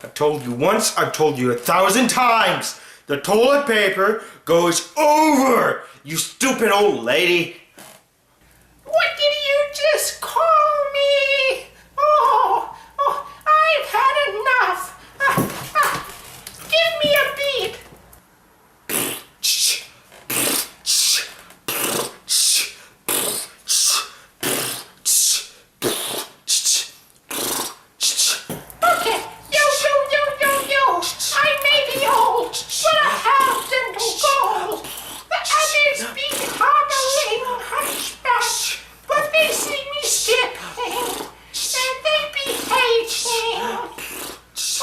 I've told you once, I've told you 1,000 times. The toilet paper goes over, you stupid old lady. What did you just call me? Oh, I've had enough. Give me a beep. Okay, yo. I may be old, but I have dental gold. The others be hobbling hunchback, but they see me skipping, and they be hating.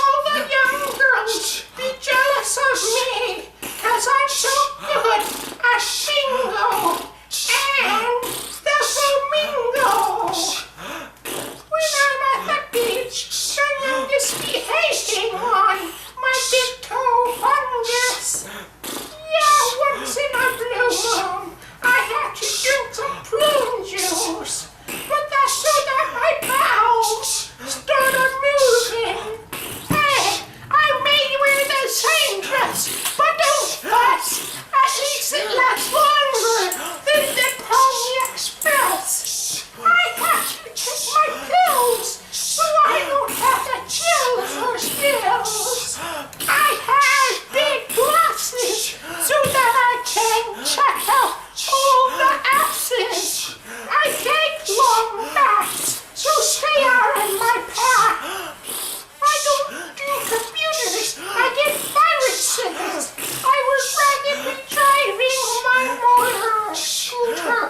All the young girls be jealous of me, 'cause I'm so good at bingo and the flamingo. When I'm at the beach, the youngest be hating on my big toe fungus. Yeah, once in a blue moon, I had to drink some prune juice, but that's so that my bowels started moving. Hey, I may wear the same dress, but don't fuss. At least it lasts longer than the Pony Express. I have to take my pills so I don't have the chills or spills. I have big glasses so that I can check out all the asses. I take long naps, so stay out of my path. I don't do computers, I get viruses. I was rapidly driving my motor scooter.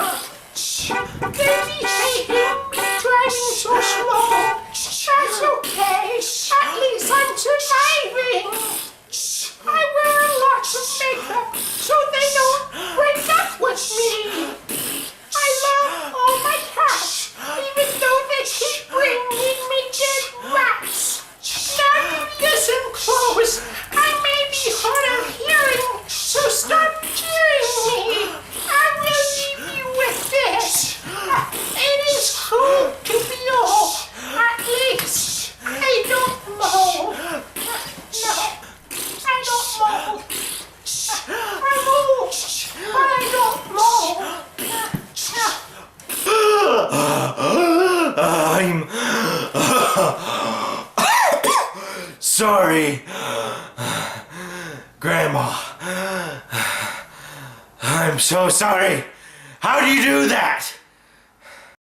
They be hating me driving so slow. That's okay, at least I'm surviving. I wear lots of makeup so they don't break up with me. I love all my cats, even though they keep bringing me dead rats. Now you listen close, I may be hard of hearing, so stop cheering me. I will leave you with this. It is cool to be old, at least I don't mold. No, I don't mold. I'm old, but I don't mold. I'm sorry, Grandma. I'm so sorry. How do you do that?